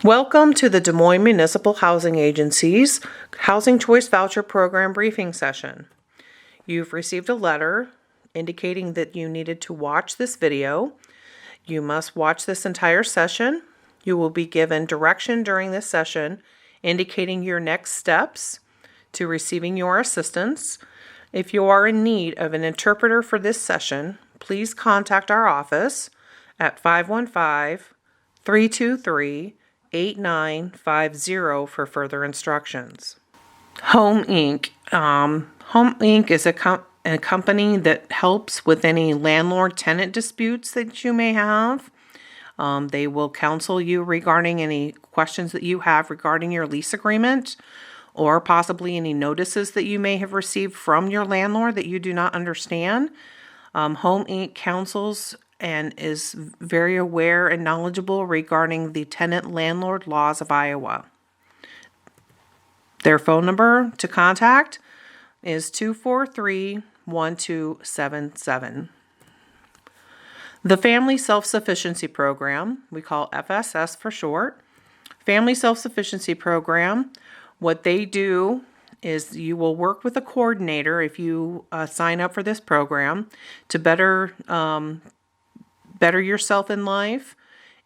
Welcome to the Des Moines Municipal Housing Agency's Housing Choice Voucher Program briefing session. You've received a letter indicating that you needed to watch this video. You must watch this entire session. You will be given direction during this session indicating your next steps to receiving your assistance. If you are in need of an interpreter for this session, please contact our office at 515-323-8950 for further instructions. Home Inc. Home Inc. is a company that helps with any landlord-tenant disputes that you may have. They will counsel you regarding any questions that you have regarding your lease agreement or possibly any notices that you may have received from your landlord that you do not understand. Home Inc. counsels and is very aware and knowledgeable regarding the tenant-landlord laws of Iowa. Their phone number to contact is 243-1277. The Family Self-Sufficiency Program, we call FSS for short. Family Self-Sufficiency Program, what they do is you will work with a coordinator if you sign up for this program to better yourself in life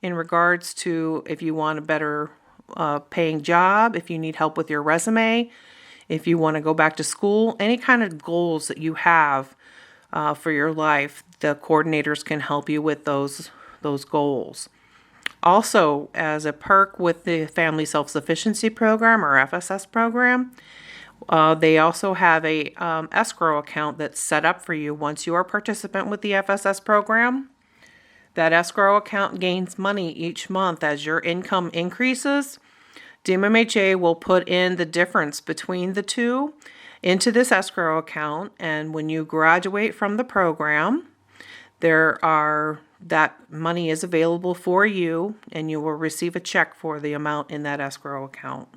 in regards to if you want a better paying job, if you need help with your resume, if you want to go back to school, any kind of goals that you have for your life, the coordinators can help you with those goals. Also, as a perk with the Family Self-Sufficiency Program or FSS program, they also have a escrow account that's set up for you once you are a participant with the FSS program. That escrow account gains money each month as your income increases. DMMHA will put in the difference between the two into this escrow account, and when you graduate from the program, that money is available for you, and you will receive a check for the amount in that escrow account.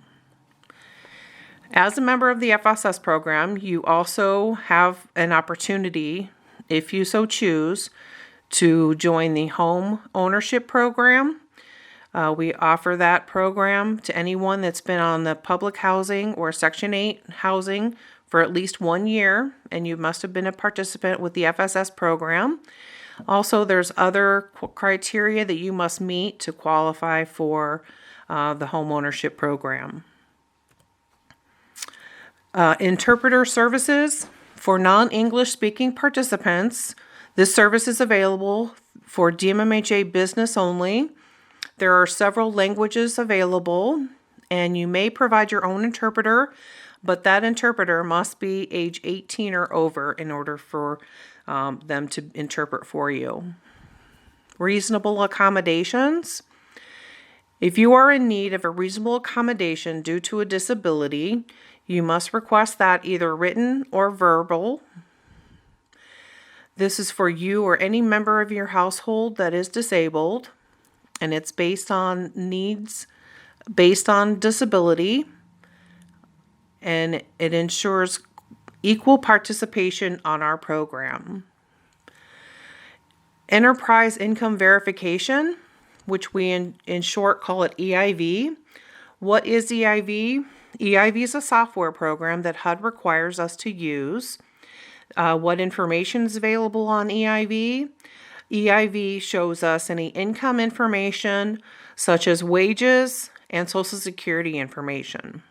As a member of the FSS program, you also have an opportunity, if you so choose, to join the home ownership program. We offer that program to anyone that's been on the public housing or Section 8 housing for at least 1 year, and you must have been a participant with the FSS program. Also, there's other criteria that you must meet to qualify for the home ownership program. Interpreter services for non-English speaking participants. This service is available for DMMHA business only. There are several languages available, and you may provide your own interpreter, but that interpreter must be age 18 or over in order for them to interpret for you. Reasonable accommodations. If you are in need of a reasonable accommodation due to a disability, you must request that either written or verbal. This is for you or any member of your household that is disabled, and it's based on needs, based on disability, and it ensures equal participation on our program. Enterprise Income Verification, which we in short call it EIV. What is EIV? EIV is a software program that HUD requires us to use. What information is available on EIV? EIV shows us any income information such as wages and Social Security information.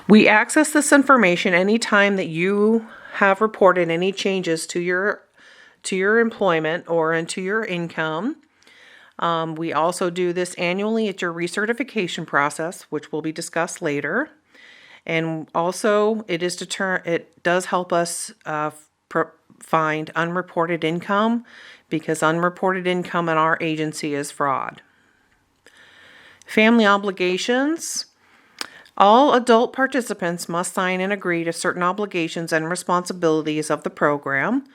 We access this information anytime that you have reported any changes to your employment or into your income. We also do this annually at your recertification process, which will be discussed later. And also, it does help us find unreported income, because unreported income in our agency is fraud. Family obligations. All adult participants must sign and agree to certain obligations and responsibilities of the program.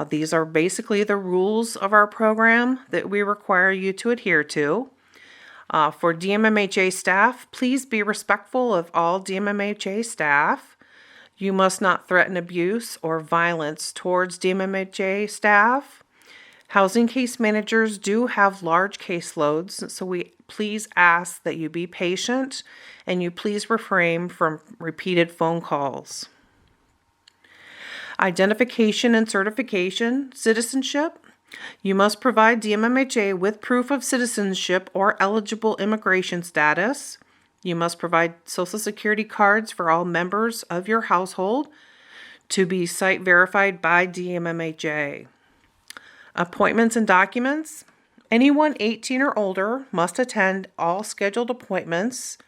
These are basically the rules of our program that we require you to adhere to. For DMMHA staff, please be respectful of all DMMHA staff. You must not threaten abuse or violence towards DMMHA staff. Housing case managers do have large caseloads, so we please ask that you be patient and you please refrain from repeated phone calls. Identification and certification, citizenship. You must provide DMMHA with proof of citizenship or eligible immigration status. You must provide Social Security cards for all members of your household to be site verified by DMMHA. Appointments and documents. Anyone 18 or older must attend all scheduled appointments.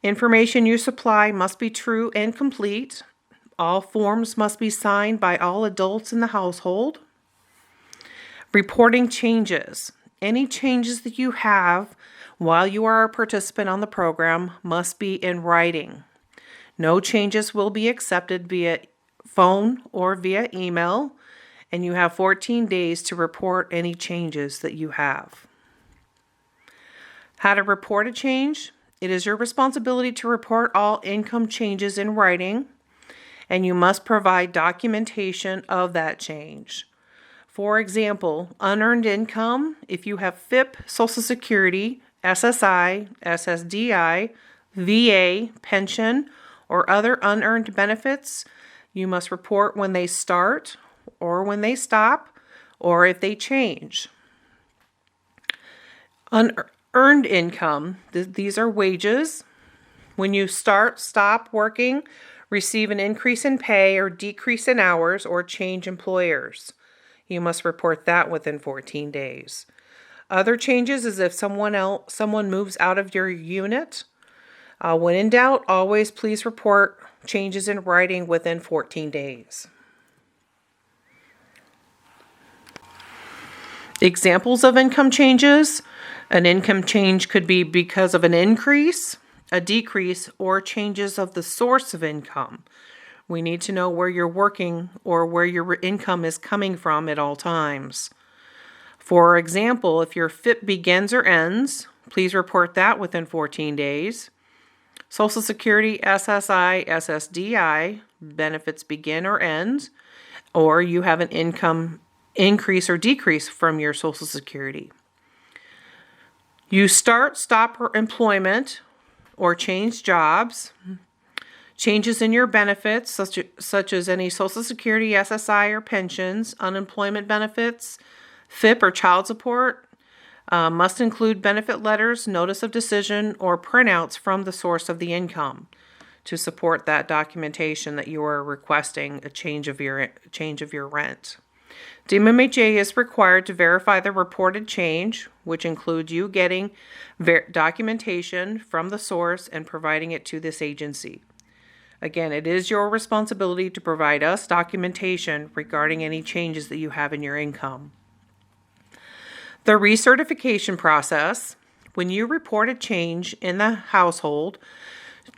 Information you supply must be true and complete. All forms must be signed by all adults in the household. Reporting changes. Any changes that you have while you are a participant on the program must be in writing. No changes will be accepted via phone or via email, and you have 14 days to report any changes that you have. How to report a change? It is your responsibility to report all income changes in writing, and you must provide documentation of that change. For example, unearned income, if you have FIP, Social Security, SSI, SSDI, VA, pension, or other unearned benefits, you must report when they start or when they stop or if they change. Unearned income, these are wages. When you stop working, receive an increase in pay or decrease in hours or change employers. You must report that within 14 days. Other changes is if someone moves out of your unit. When in doubt, always please report changes in writing within 14 days. Examples of income changes. An income change could be because of an increase, a decrease, or changes of the source of income. We need to know where you're working or where your income is coming from at all times. For example, if your FIP begins or ends, please report that within 14 days. Social Security, SSI, SSDI benefits begin or end, or you have an income increase or decrease from your Social Security. You stop employment or change jobs. Changes in your benefits, such as any Social Security, SSI, or pensions, unemployment benefits, FIP or child support, must include benefit letters, notice of decision, or printouts from the source of the income to support that documentation that you are requesting a change of your rent. DMMHA is required to verify the reported change, which includes you getting documentation from the source and providing it to this agency. Again, it is your responsibility to provide us documentation regarding any changes that you have in your income. The recertification process. When you report a change in the household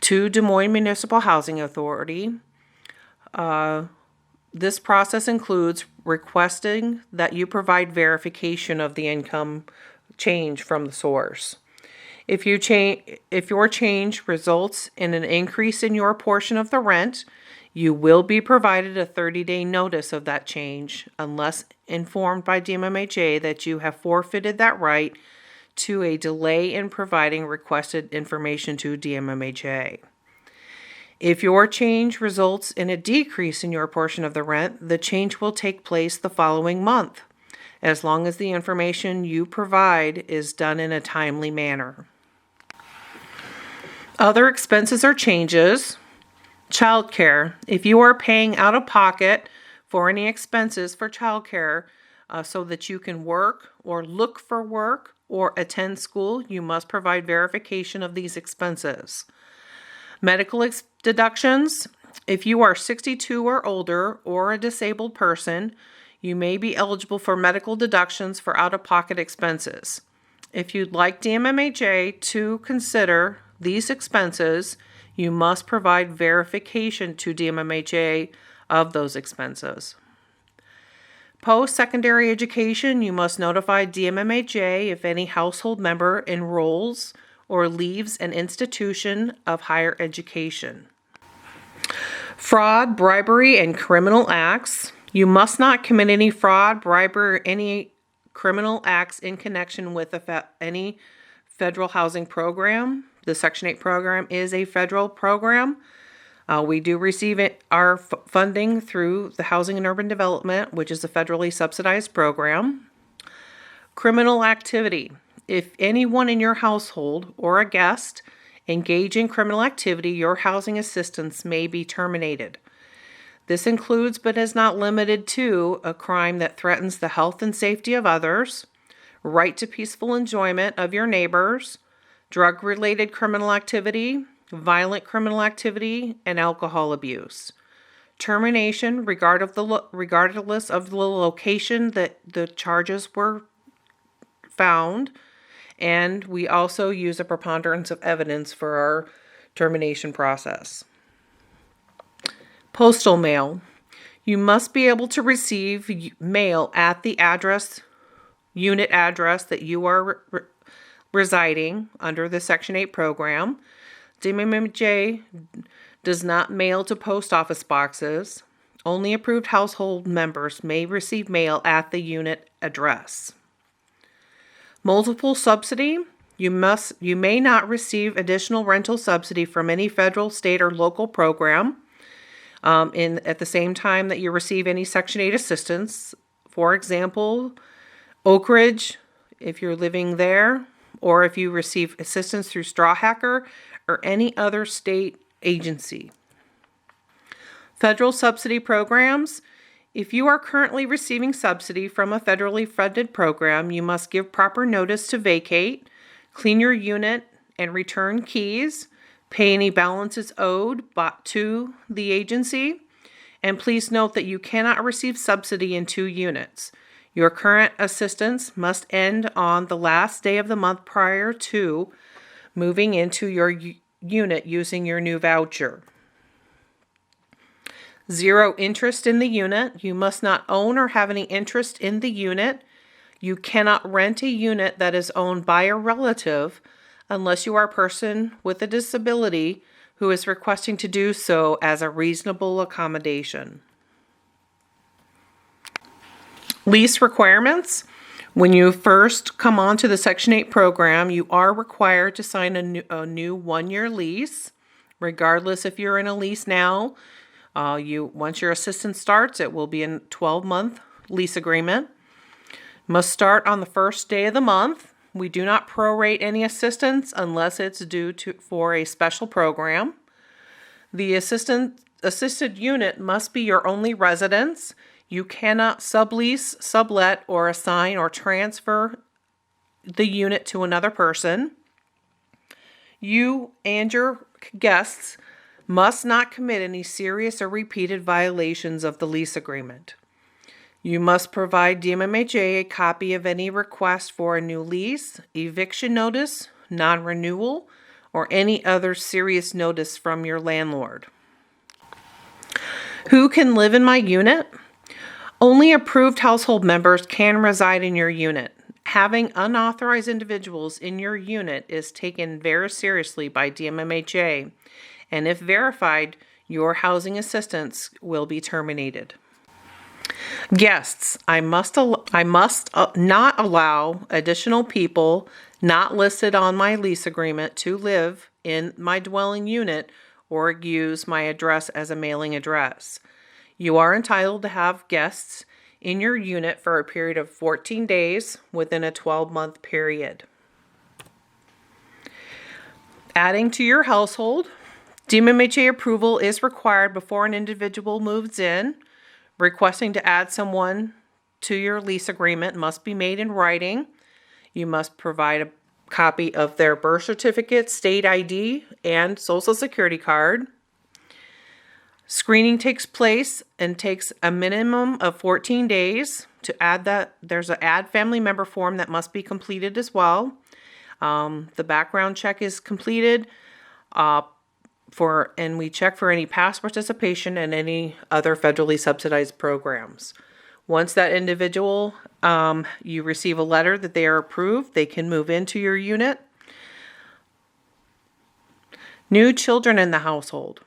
to Des Moines Municipal Housing Authority, this process includes requesting that you provide verification of the income change from the source. If your change results in an increase in your portion of the rent, you will be provided a 30-day notice of that change unless informed by DMMHA that you have forfeited that right to a delay in providing requested information to DMMHA. If your change results in a decrease in your portion of the rent, the change will take place the following month, as long as the information you provide is done in a timely manner. Other expenses or changes. Childcare. If you are paying out of pocket for any expenses for childcare so that you can work or look for work or attend school, you must provide verification of these expenses. Medical deductions. If you are 62 or older or a disabled person, you may be eligible for medical deductions for out-of-pocket expenses. If you'd like DMMHA to consider these expenses, you must provide verification to DMMHA of those expenses. Post-secondary education, you must notify DMMHA if any household member enrolls or leaves an institution of higher education. Fraud, bribery, and criminal acts. You must not commit any fraud, bribery, or any criminal acts in connection with any federal housing program. The Section 8 program is a federal program. We do receive our funding through the Housing and Urban Development, which is a federally subsidized program. Criminal activity. If anyone in your household or a guest engage in criminal activity, your housing assistance may be terminated. This includes, but is not limited to, a crime that threatens the health and safety of others, right to peaceful enjoyment of your neighbors, drug-related criminal activity, violent criminal activity, and alcohol abuse. Termination, regardless of the location that the charges were found, and we also use a preponderance of evidence for our termination process. Postal mail. You must be able to receive mail at the unit address that you are residing under the Section 8 program. DMMJ does not mail to post office boxes. Only approved household members may receive mail at the unit address. Multiple subsidy. You may not receive additional rental subsidy from any federal, state, or local program at the same time that you receive any Section 8 assistance. For example, Oak Ridge, if you're living there, or if you receive assistance through Straw Hacker or any other state agency. Federal subsidy programs. If you are currently receiving subsidy from a federally funded program, you must give proper notice to vacate, clean your unit, and return keys, pay any balances owed to the agency, and please note that you cannot receive subsidy in 2 units. Your current assistance must end on the last day of the month prior to moving into your unit using your new voucher. 0 interest in the unit. You must not own or have any interest in the unit. You cannot rent a unit that is owned by a relative unless you are a person with a disability who is requesting to do so as a reasonable accommodation. Lease requirements. When you first come onto the Section 8 program, you are required to sign a new 1-year lease, regardless if you're in a lease now. Once your assistance starts, it will be a 12-month lease agreement. Must start on the first day of the month. We do not prorate any assistance unless it's due for a special program. The assisted unit must be your only residence. You cannot sublease, sublet, or assign or transfer the unit to another person. You and your guests must not commit any serious or repeated violations of the lease agreement. You must provide DMMHA a copy of any request for a new lease, eviction notice, non-renewal, or any other serious notice from your landlord. Who can live in my unit? Only approved household members can reside in your unit. Having unauthorized individuals in your unit is taken very seriously by DMMHA, and if verified, your housing assistance will be terminated. Guests. I must not allow additional people not listed on my lease agreement to live in my dwelling unit or use my address as a mailing address. You are entitled to have guests in your unit for a period of 14 days within a 12-month period. Adding to your household. DMMHA approval is required before an individual moves in. Requesting to add someone to your lease agreement must be made in writing. You must provide a copy of their birth certificate, state ID, and social security card. Screening takes place and takes a minimum of 14 days. To add that, there's an add family member form that must be completed as well. The background check is completed and we check for any past participation in any other federally subsidized programs. Once that individual, you receive a letter that they are approved, they can move into your unit. New children in the household.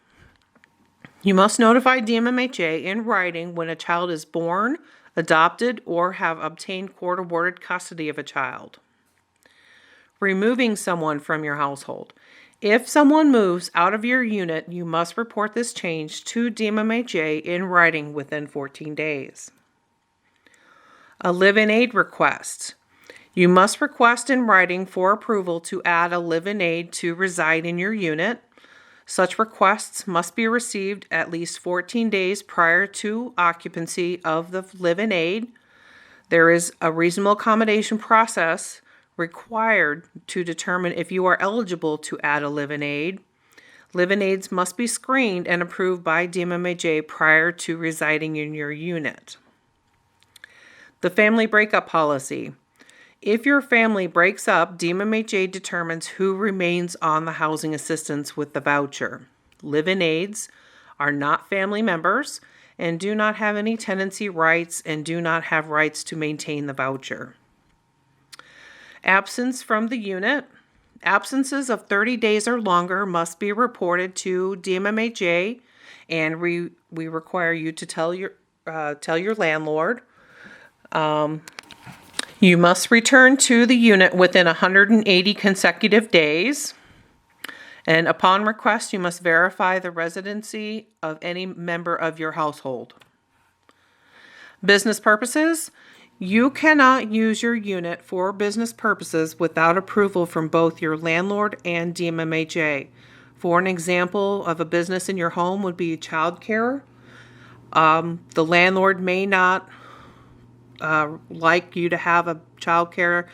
You must notify DMMHA in writing when a child is born, adopted, or have obtained court-awarded custody of a child. Removing someone from your household. If someone moves out of your unit, you must report this change to DMMHA in writing within 14 days. A live-in aid request. You must request in writing for approval to add a live-in aid to reside in your unit. Such requests must be received at least 14 days prior to occupancy of the live-in aid. There is a reasonable accommodation process required to determine if you are eligible to add a live-in aid. Live-in aids must be screened and approved by DMMHA prior to residing in your unit. The family breakup policy. If your family breaks up, DMMHA determines who remains on the housing assistance with the voucher. Live-in aids are not family members and do not have any tenancy rights and do not have rights to maintain the voucher. Absence from the unit. Absences of 30 days or longer must be reported to DMMHA, and we require you to tell your landlord. You must return to the unit within 180 consecutive days, and upon request, you must verify the residency of any member of your household. Business purposes. You cannot use your unit for business purposes without approval from both your landlord and DMMHA. For an example of a business in your home would be childcare. The landlord may not like you to have a childcare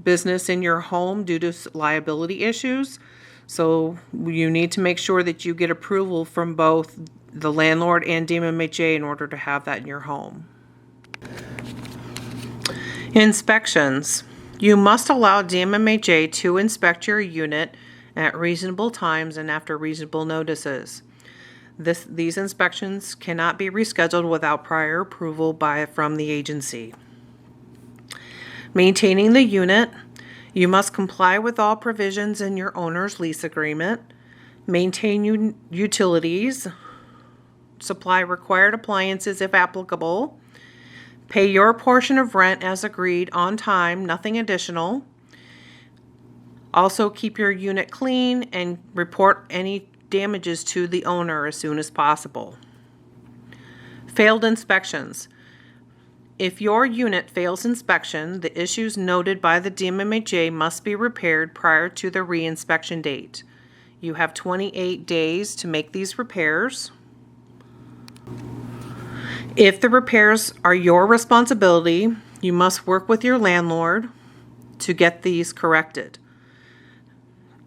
business in your home due to liability issues. So you need to make sure that you get approval from both the landlord and DMMHA in order to have that in your home. Inspections. You must allow DMMHA to inspect your unit at reasonable times and after reasonable notices. These inspections cannot be rescheduled without prior approval from the agency. Maintaining the unit. You must comply with all provisions in your owner's lease agreement. Maintain utilities. Supply required appliances if applicable. Pay your portion of rent as agreed on time, nothing additional. Also keep your unit clean and report any damages to the owner as soon as possible. Failed inspections. If your unit fails inspection, the issues noted by the DMMHA must be repaired prior to the reinspection date. You have 28 days to make these repairs. If the repairs are your responsibility, you must work with your landlord to get these corrected.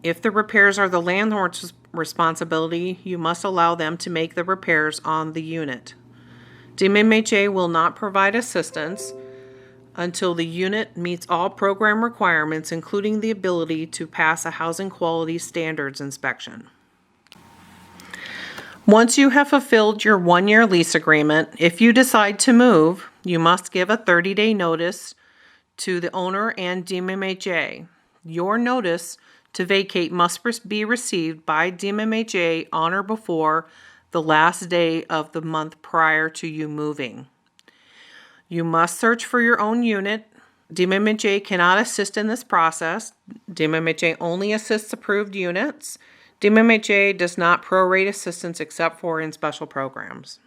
If the repairs are the landlord's responsibility, you must allow them to make the repairs on the unit. DMMHA will not provide assistance until the unit meets all program requirements, including the ability to pass a housing quality standards inspection. Once you have fulfilled your 1-year lease agreement, if you decide to move, you must give a 30-day notice to the owner and DMMHA. Your notice to vacate must be received by DMMHA on or before the last day of the month prior to you moving. You must search for your own unit. DMMHA cannot assist in this process. DMMHA only assists approved units. DMMHA does not prorate assistance except for in special programs.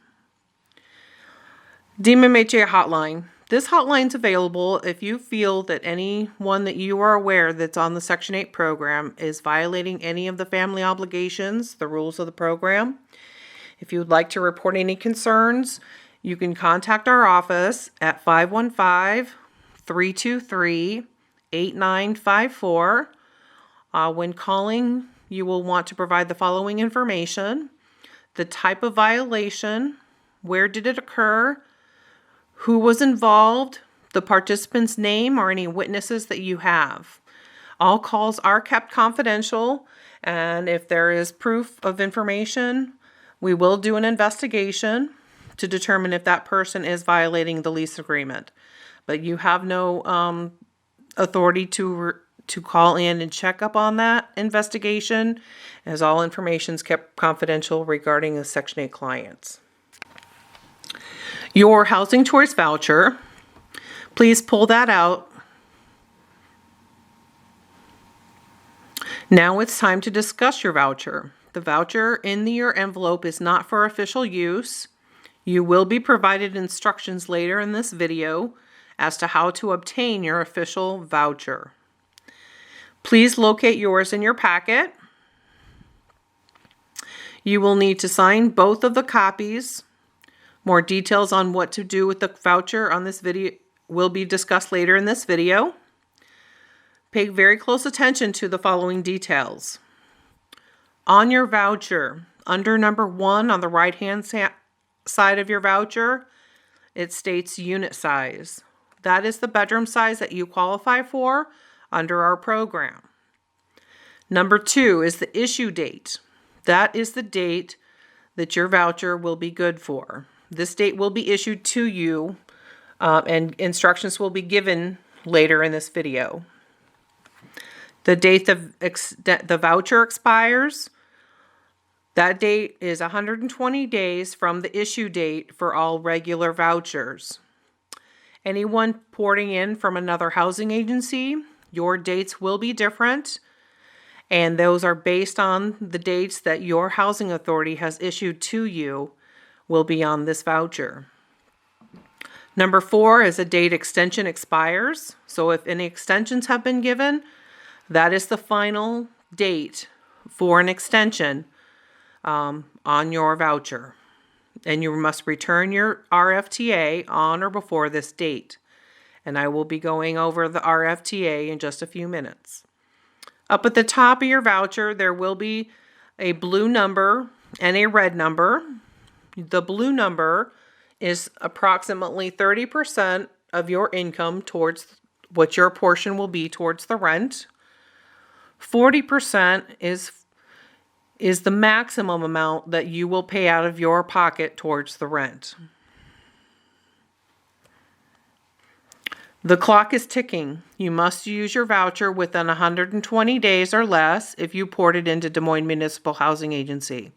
DMMHA hotline. This hotline is available if you feel that anyone that you are aware that's on the Section 8 program is violating any of the family obligations, the rules of the program. If you would like to report any concerns, you can contact our office at 515-323-8954. When calling, you will want to provide the following information: the type of violation, where did it occur, who was involved, the participant's name, or any witnesses that you have. All calls are kept confidential, and if there is proof of information, we will do an investigation to determine if that person is violating the lease agreement. But you have no authority to call in and check up on that investigation, as all information is kept confidential regarding the Section 8 clients. Your housing choice voucher, please pull that out. Now it's time to discuss your voucher. The voucher in your envelope is not for official use. You will be provided instructions later in this video as to how to obtain your official voucher. Please locate yours in your packet. You will need to sign both of the copies. More details on what to do with the voucher on this video will be discussed later in this video. Pay very close attention to the following details. On your voucher, under number 1 on the right-hand side of your voucher, it states unit size. That is the bedroom size that you qualify for under our program. Number 2 is the issue date. That is the date that your voucher will be good for. This date will be issued to you, and instructions will be given later in this video. The date the voucher expires, that date is 120 days from the issue date for all regular vouchers. Anyone porting in from another housing agency, your dates will be different, and those are based on the dates that your housing authority has issued to you will be on this voucher. Number 4 is a date extension expires. So if any extensions have been given, that is the final date for an extension on your voucher. And you must return your RFTA on or before this date. And I will be going over the RFTA in just a few minutes. Up at the top of your voucher, there will be a blue number and a red number. The blue number is approximately 30% of your income towards what your portion will be towards the rent. 40% is the maximum amount that you will pay out of your pocket towards the rent. The clock is ticking. You must use your voucher within 120 days or less if you port it into Des Moines Municipal Housing Agency.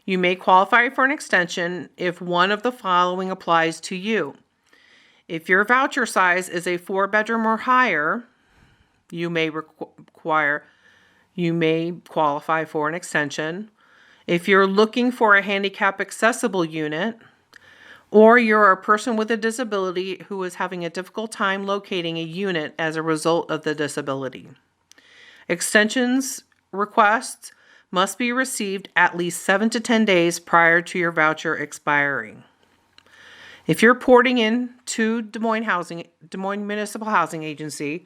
You may qualify for an extension if one of the following applies to you. If your voucher size is a 4-bedroom or higher, you may qualify for an extension. If you're looking for a handicap accessible unit, or you're a person with a disability who is having a difficult time locating a unit as a result of the disability. Extensions requests must be received at least 7 to 10 days prior to your voucher expiring. If you're porting in to Des Moines Municipal Housing Agency,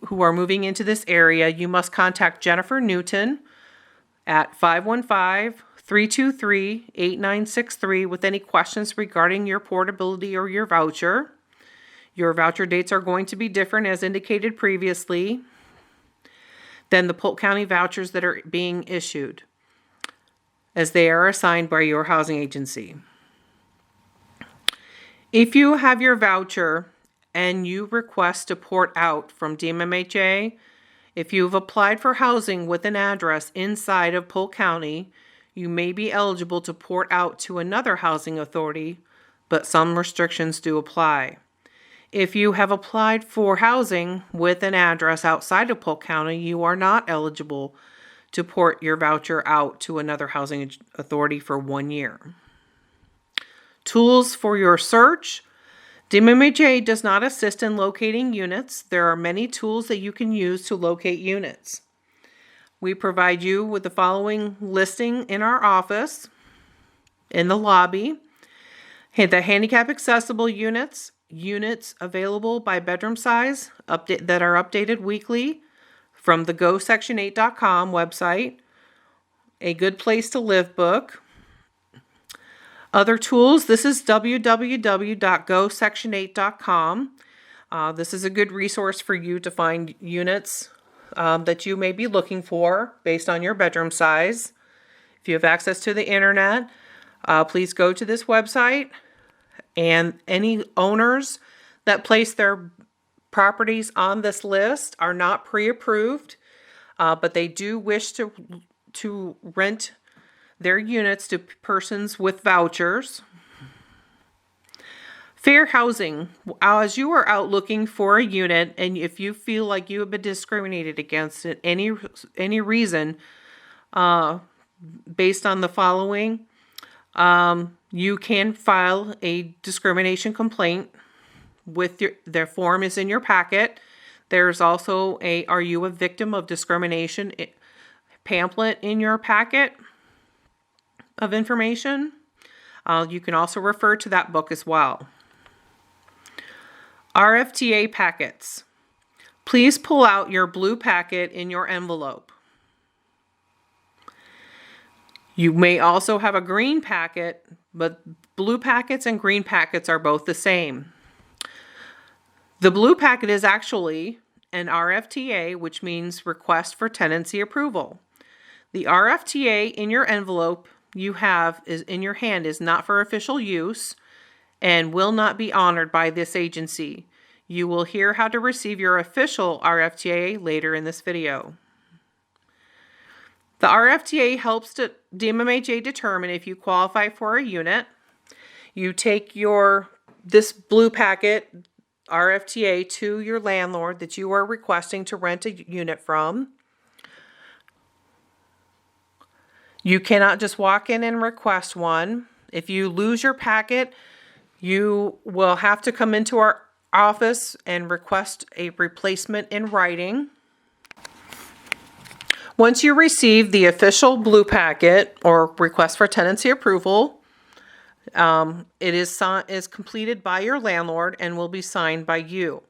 who are moving into this area, you must contact Jennifer Newton at 515-323-8963 with any questions regarding your portability or your voucher. Your voucher dates are going to be different as indicated previously than the Polk County vouchers that are being issued, as they are assigned by your housing agency. If you have your voucher and you request to port out from DMMHA, if you've applied for housing with an address inside of Polk County, you may be eligible to port out to another housing authority, but some restrictions do apply. If you have applied for housing with an address outside of Polk County, you are not eligible to port your voucher out to another housing authority for 1 year. Tools for your search. DMMHA does not assist in locating units. There are many tools that you can use to locate units. We provide you with the following listing in our office, in the lobby. The handicap accessible units available by bedroom size that are updated weekly from the GoSection8.com website, a good place to live book. Other tools, this is www.gosection8.com. This is a good resource for you to find units that you may be looking for based on your bedroom size. If you have access to the internet, please go to this website. And any owners that place their properties on this list are not pre-approved, but they do wish to rent their units to persons with vouchers. Fair housing. As you are out looking for a unit, and if you feel like you have been discriminated against at any reason, based on the following, you can file a discrimination complaint with their form is in your packet. There's also a "Are you a victim of discrimination" pamphlet in your packet of information. You can also refer to that book as well. RFTA packets. Please pull out your blue packet in your envelope. You may also have a green packet, but blue packets and green packets are both the same. The blue packet is actually an RFTA, which means Request for Tenancy Approval. The RFTA in your envelope you have is in your hand is not for official use and will not be honored by this agency. You will hear how to receive your official RFTA later in this video. The RFTA helps DMMHA determine if you qualify for a unit. You take this blue packet RFTA to your landlord that you are requesting to rent a unit from. You cannot just walk in and request one. If you lose your packet, you will have to come into our office and request a replacement in writing. Once you receive the official blue packet or request for tenancy approval, it is completed by your landlord and will be signed by you.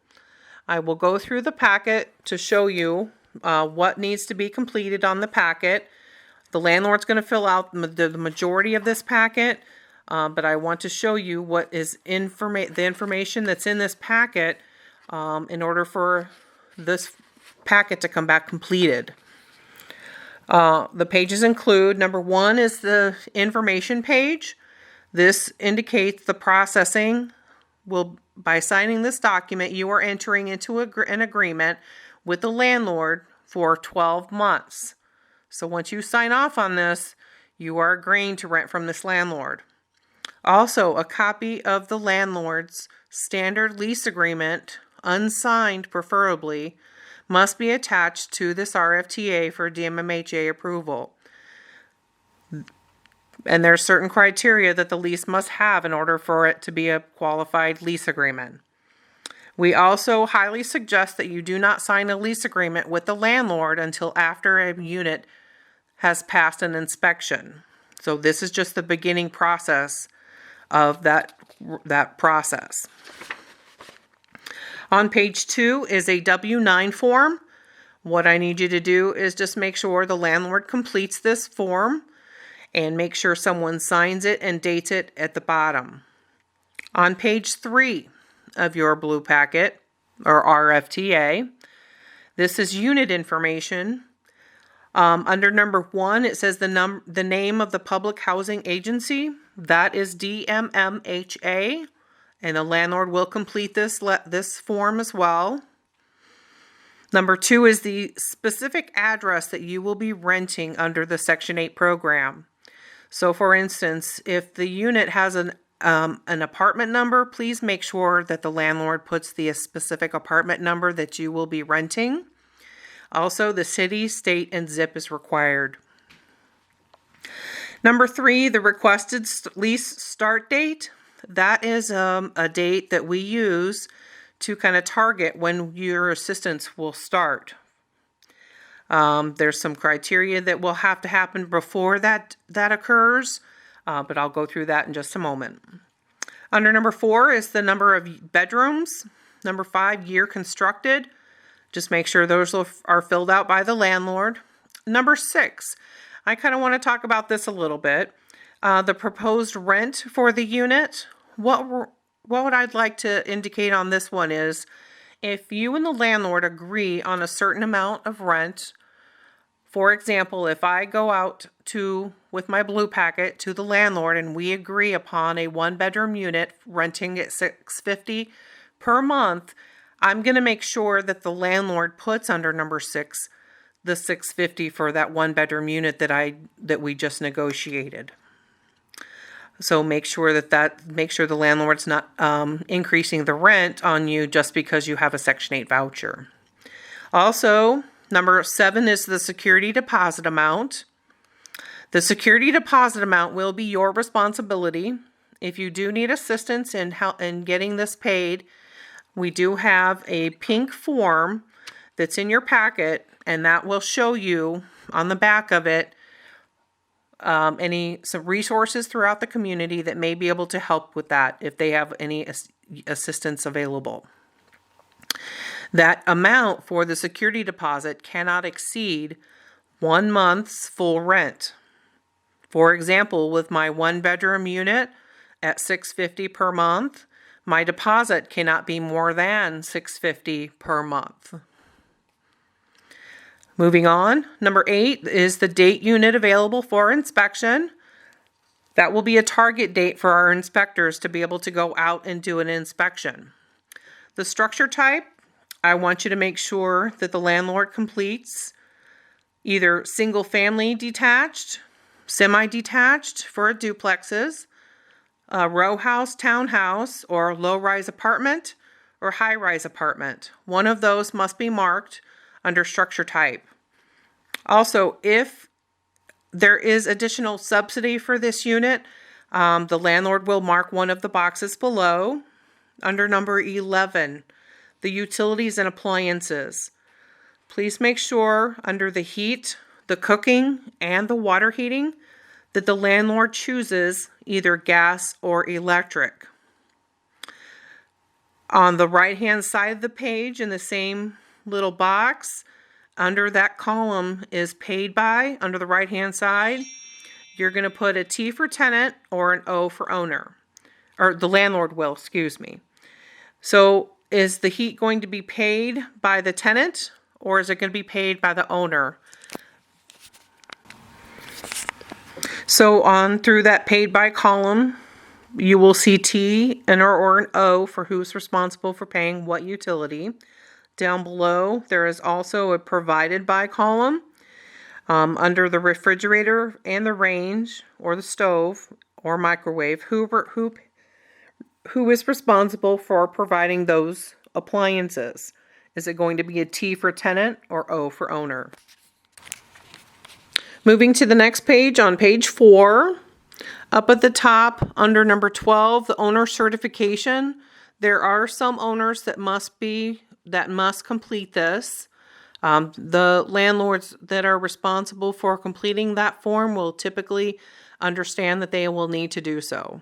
I will go through the packet to show you what needs to be completed on the packet. The landlord's going to fill out the majority of this packet, but I want to show you what is the information that's in this packet in order for this packet to come back completed. The pages include, number 1 is the information page. This indicates the processing by signing this document, you are entering into an agreement with the landlord for 12 months. So once you sign off on this, you are agreeing to rent from this landlord. Also, a copy of the landlord's standard lease agreement, unsigned preferably, must be attached to this RFTA for DMMHA approval. And there are certain criteria that the lease must have in order for it to be a qualified lease agreement. We also highly suggest that you do not sign a lease agreement with the landlord until after a unit has passed an inspection. So this is just the beginning process of that process. On page 2 is a W-9 form. What I need you to do is just make sure the landlord completes this form and make sure someone signs it and dates it at the bottom. On page 3 of your blue packet, or RFTA, this is unit information. Under number 1, it says the name of the public housing agency. That is DMMHA, and the landlord will complete this form as well. Number 2 is the specific address that you will be renting under the Section 8 program. So for instance, if the unit has an apartment number, please make sure that the landlord puts the specific apartment number that you will be renting. Also, the city, state, and zip is required. Number 3, the requested lease start date. That is a date that we use to kind of target when your assistance will start. There's some criteria that will have to happen before that occurs, but I'll go through that in just a moment. Under number 4 is the number of bedrooms. Number 5, year constructed. Just make sure those are filled out by the landlord. Number 6, I kind of want to talk about this a little bit. The proposed rent for the unit. What I'd like to indicate on this one is if you and the landlord agree on a certain amount of rent. For example, if I go out with my blue packet to the landlord and we agree upon a 1-bedroom unit renting at $650 per month, I'm going to make sure that the landlord puts under number 6 the $650 for that 1-bedroom unit that we just negotiated. So make sure the landlord's not increasing the rent on you just because you have a Section 8 voucher. Also, number 7 is the security deposit amount. The security deposit amount will be your responsibility. If you do need assistance in getting this paid, we do have a pink form that's in your packet, and that will show you on the back of it some resources throughout the community that may be able to help with that if they have any assistance available. That amount for the security deposit cannot exceed 1 month's full rent. For example, with my 1-bedroom unit at $650 per month, my deposit cannot be more than $650 per month. Moving on, number 8 is the date unit available for inspection. That will be a target date for our inspectors to be able to go out and do an inspection. The structure type, I want you to make sure that the landlord completes either single family detached, semi-detached for duplexes, a row house, townhouse, or low-rise apartment, or high-rise apartment. One of those must be marked under structure type. Also, if there is additional subsidy for this unit, the landlord will mark one of the boxes below under number 11, the utilities and appliances. Please make sure under the heat, the cooking, and the water heating that the landlord chooses either gas or electric. On the right-hand side of the page in the same little box, under that column is paid by, under the right-hand side, you're going to put a T for tenant or an O for owner. Or the landlord will, excuse me. So is the heat going to be paid by the tenant or is it going to be paid by the owner? So on through that paid by column, you will see T or an O for who's responsible for paying what utility. Down below, there is also a provided by column under the refrigerator and the range or the stove or microwave. Who is responsible for providing those appliances? Is it going to be a T for tenant or O for owner? Moving to the next page, on page 4, up at the top under number 12, the owner certification. There are some owners that must complete this. The landlords that are responsible for completing that form will typically understand that they will need to do so.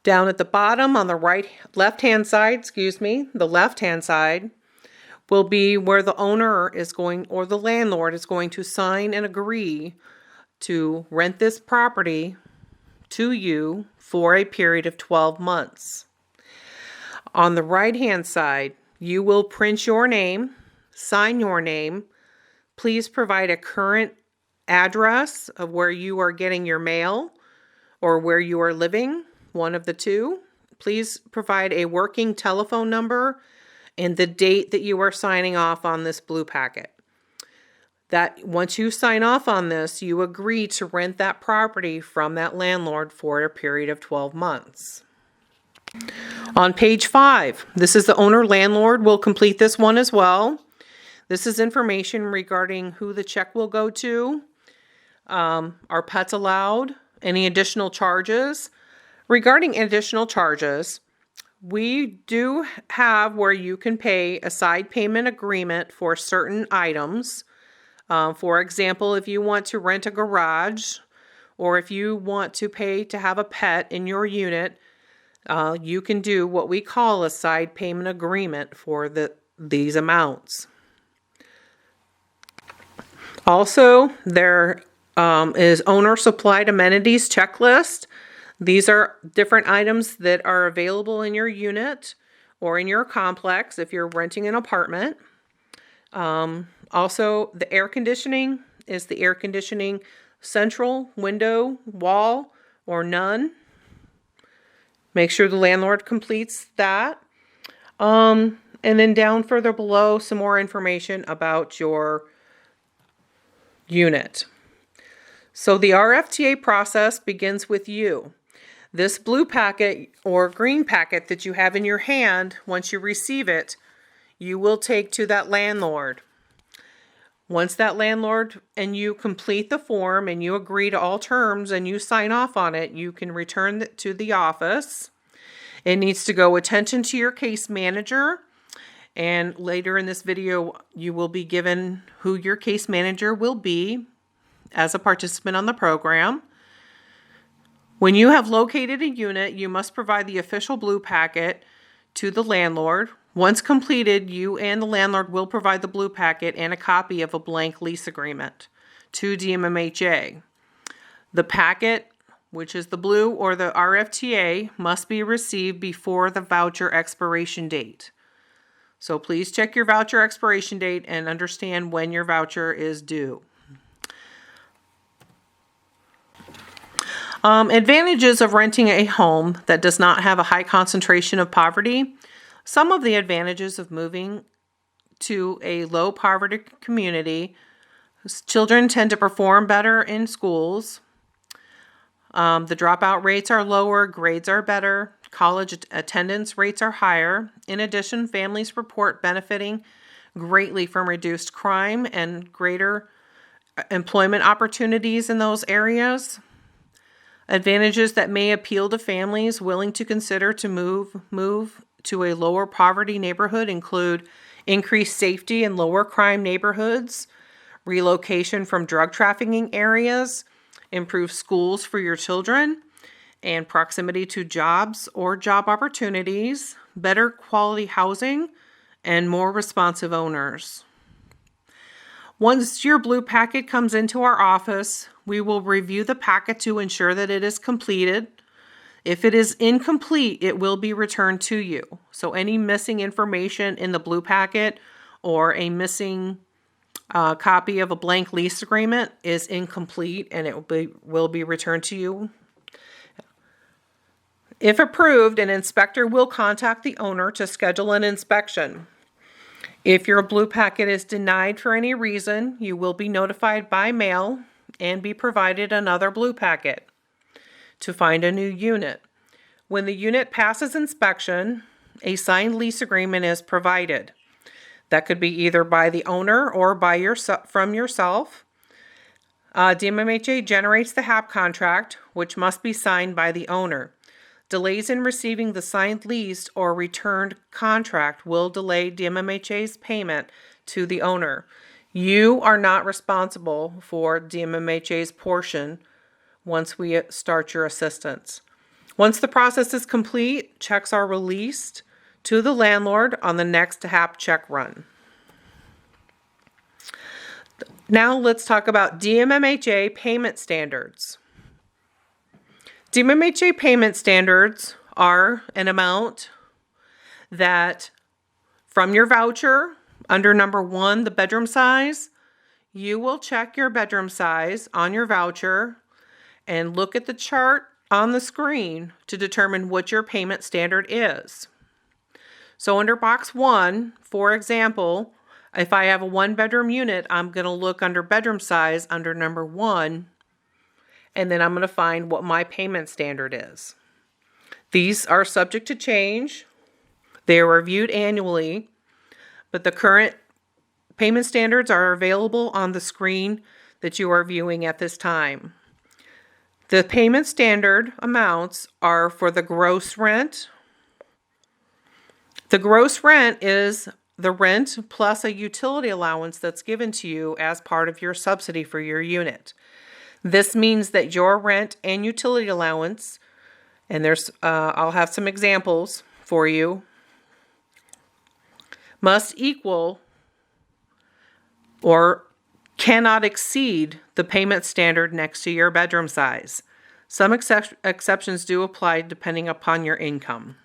Down at the bottom on the left-hand side will be where the owner is going, or the landlord is going to sign and agree to rent this property to you for a period of 12 months. On the right-hand side, you will print your name, sign your name. Please provide a current address of where you are getting your mail or where you are living, one of the two. Please provide a working telephone number and the date that you are signing off on this blue packet. That once you sign off on this, you agree to rent that property from that landlord for a period of 12 months. On page 5, this is the owner-landlord will complete this one as well. This is information regarding who the check will go to, are pets allowed, any additional charges. Regarding additional charges, we do have where you can pay a side payment agreement for certain items. For example, if you want to rent a garage or if you want to pay to have a pet in your unit, you can do what we call a side payment agreement for these amounts. Also, there is owner supplied amenities checklist. These are different items that are available in your unit or in your complex if you're renting an apartment. Also, the air conditioning is the air conditioning central, window, wall, or none. Make sure the landlord completes that. And then down further below, some more information about your unit. So the RFTA process begins with you. This blue packet or green packet that you have in your hand, once you receive it, you will take to that landlord. Once that landlord and you complete the form and you agree to all terms and you sign off on it, you can return it to the office. It needs to go attention to your case manager. And later in this video, you will be given who your case manager will be as a participant on the program. When you have located a unit, you must provide the official blue packet to the landlord. Once completed, you and the landlord will provide the blue packet and a copy of a blank lease agreement to DMMHA. The packet, which is the blue or the RFTA, must be received before the voucher expiration date. So please check your voucher expiration date and understand when your voucher is due. Advantages of renting a home that does not have a high concentration of poverty. Some of the advantages of moving to a low poverty community: children tend to perform better in schools. The dropout rates are lower, grades are better, college attendance rates are higher. In addition, families report benefiting greatly from reduced crime and greater employment opportunities in those areas. Advantages that may appeal to families willing to consider to move to a lower poverty neighborhood include increased safety in lower crime neighborhoods, relocation from drug trafficking areas, improved schools for your children, and proximity to jobs or job opportunities, better quality housing, and more responsive owners. Once your blue packet comes into our office, we will review the packet to ensure that it is completed. If it is incomplete, it will be returned to you. So any missing information in the blue packet or a missing copy of a blank lease agreement is incomplete and it will be returned to you. If approved, an inspector will contact the owner to schedule an inspection. If your blue packet is denied for any reason, you will be notified by mail and be provided another blue packet to find a new unit. When the unit passes inspection, a signed lease agreement is provided. That could be either by the owner or from yourself. DMMHA generates the HAP contract, which must be signed by the owner. Delays in receiving the signed lease or returned contract will delay DMMHA's payment to the owner. You are not responsible for DMMHA's portion once we start your assistance. Once the process is complete, checks are released to the landlord on the next HAP check run. Now let's talk about DMMHA payment standards. DMMHA payment standards are an amount that from your voucher under number 1, the bedroom size, you will check your bedroom size on your voucher and look at the chart on the screen to determine what your payment standard is. So under box 1, for example, if I have a 1-bedroom unit, I'm going to look under bedroom size under number 1, and then I'm going to find what my payment standard is. These are subject to change. They are reviewed annually, but the current payment standards are available on the screen that you are viewing at this time. The payment standard amounts are for the gross rent. The gross rent is the rent plus a utility allowance that's given to you as part of your subsidy for your unit. This means that your rent and utility allowance, and I'll have some examples for you, must equal or cannot exceed the payment standard next to your bedroom size. Some exceptions do apply depending upon your income.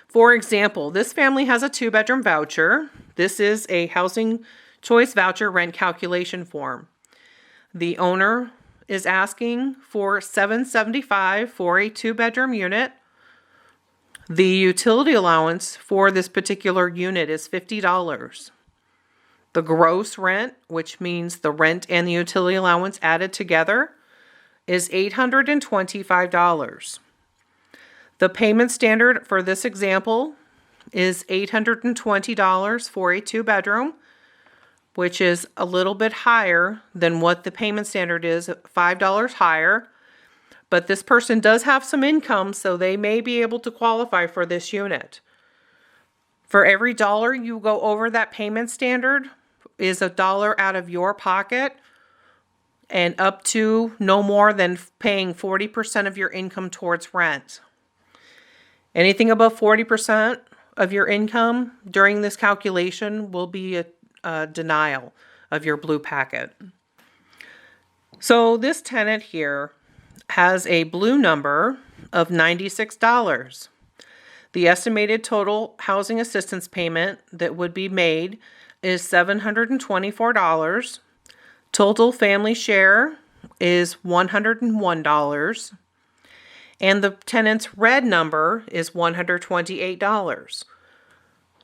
For example, this family has a 2-bedroom voucher. This is a housing choice voucher rent calculation form. The owner is asking for $775 for a 2-bedroom unit. The utility allowance for this particular unit is $50. The gross rent, which means the rent and the utility allowance added together, is $825. The payment standard for this example is $820 for a 2-bedroom, which is a little bit higher than what the payment standard is, $5 higher. But this person does have some income, so they may be able to qualify for this unit. For every dollar you go over that payment standard is $1 out of your pocket, and up to no more than paying 40% of your income towards rent. Anything above 40% of your income during this calculation will be a denial of your blue packet. So this tenant here has a blue number of $96. The estimated total housing assistance payment that would be made is $724. Total family share is $101. And the tenant's red number is $128.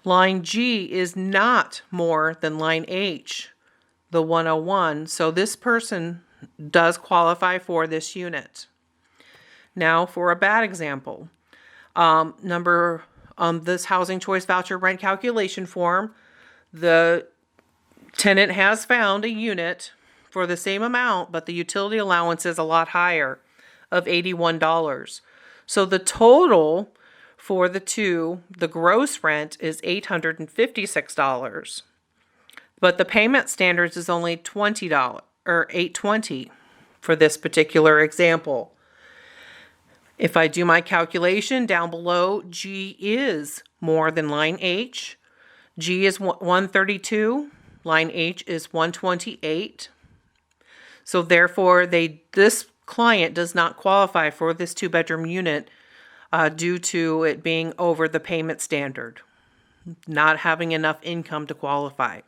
Line G is not more than line H, the 101. So this person does qualify for this unit. Now for a bad example. This housing choice voucher rent calculation form, the tenant has found a unit for the same amount, but the utility allowance is a lot higher, of $81. So the total for the gross rent is $856. But the payment standards is only $20 or $820 for this particular example. If I do my calculation down below, G is more than line H. G is 132, line H is 128. So therefore, this client does not qualify for this 2-bedroom unit due to it being over the payment standard, not having enough income to qualify.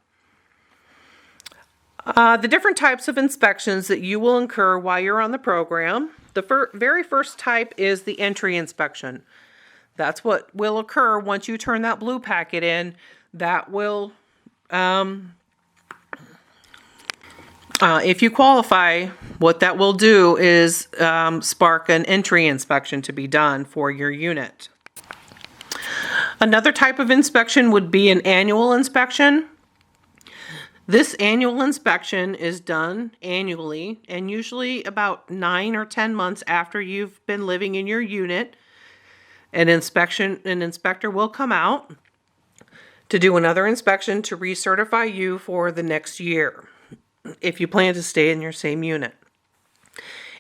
The different types of inspections that you will incur while you're on the program. The very first type is the entry inspection. That's what will occur once you turn that blue packet in. That will, if you qualify, what that will do is spark an entry inspection to be done for your unit. Another type of inspection would be an annual inspection. This annual inspection is done annually and usually about 9 or 10 months after you've been living in your unit. An inspector will come out to do another inspection to recertify you for the next year, if you plan to stay in your same unit.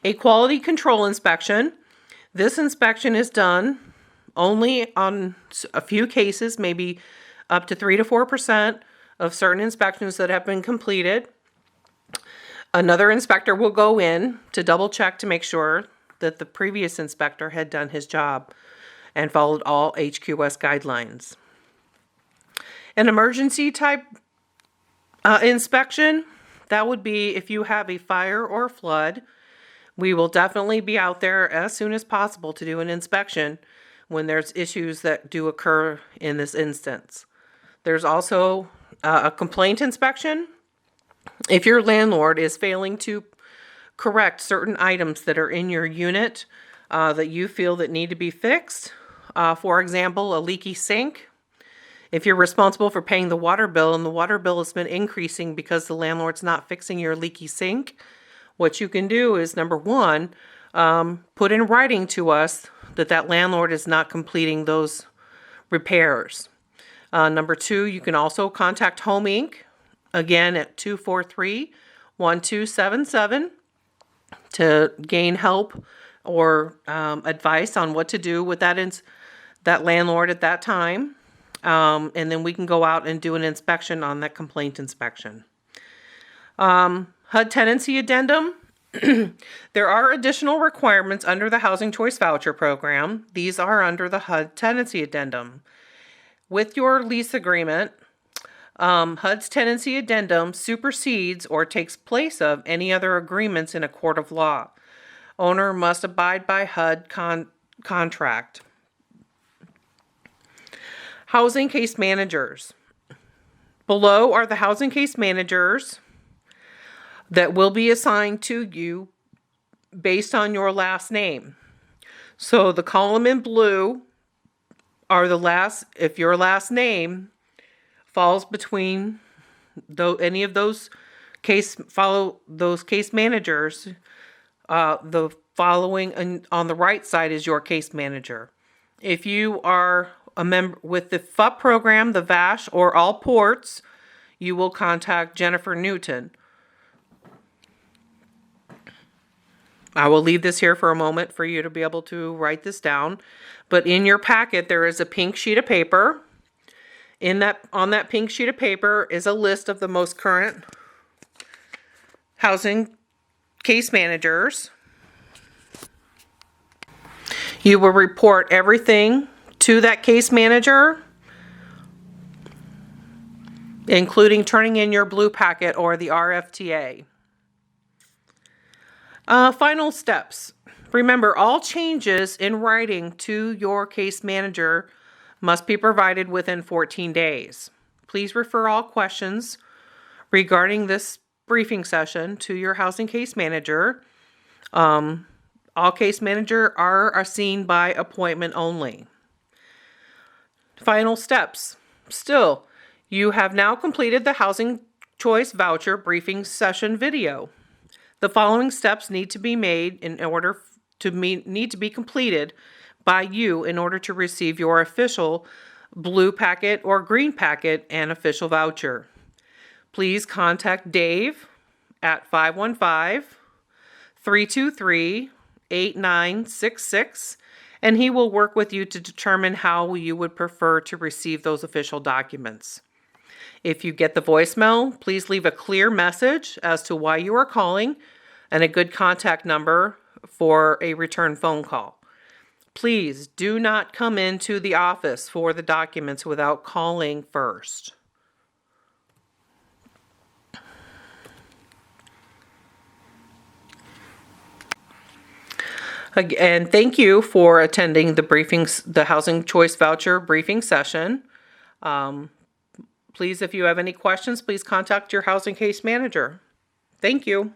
A quality control inspection. This inspection is done only on a few cases, maybe up to 3 to 4% of certain inspections that have been completed. Another inspector will go in to double check to make sure that the previous inspector had done his job and followed all HQS guidelines. An emergency type inspection, that would be if you have a fire or flood. We will definitely be out there as soon as possible to do an inspection when there's issues that do occur in this instance. There's also a complaint inspection. If your landlord is failing to correct certain items that are in your unit that you feel that need to be fixed, for example, a leaky sink. If you're responsible for paying the water bill and the water bill has been increasing because the landlord's not fixing your leaky sink, what you can do is, number one, put in writing to us that landlord is not completing those repairs. Number two, you can also contact Home Inc. again at 243-1277 to gain help or advice on what to do with that landlord at that time. And then we can go out and do an inspection on that complaint inspection. HUD tenancy addendum. There are additional requirements under the Housing Choice Voucher Program. These are under the HUD tenancy addendum. With your lease agreement, HUD's tenancy addendum supersedes or takes place of any other agreements in a court of law. Owner must abide by HUD contract. Housing case managers. Below are the housing case managers that will be assigned to you based on your last name. So the column in blue are if your last name falls between any of those case managers, the following on the right side is your case manager. If you are a member with the FUP program, the VASH, or all ports, you will contact Jennifer Newton. I will leave this here for a moment for you to be able to write this down. But in your packet, there is a pink sheet of paper. On that pink sheet of paper is a list of the most current housing case managers. You will report everything to that case manager, including turning in your blue packet or the RFTA. Final steps. Remember, all changes in writing to your case manager must be provided within 14 days. Please refer all questions regarding this briefing session to your housing case manager. All case managers are seen by appointment only. Final steps. Still, you have now completed the Housing Choice Voucher briefing session video. The following steps need to be made need to be completed by you in order to receive your official blue packet or green packet and official voucher. Please contact Dave at 515-323-8966, and he will work with you to determine how you would prefer to receive those official documents. If you get the voicemail, please leave a clear message as to why you are calling and a good contact number for a return phone call. Please do not come into the office for the documents without calling first. And thank you for attending the Housing Choice Voucher briefing session. Please, if you have any questions, please contact your housing case manager. Thank you.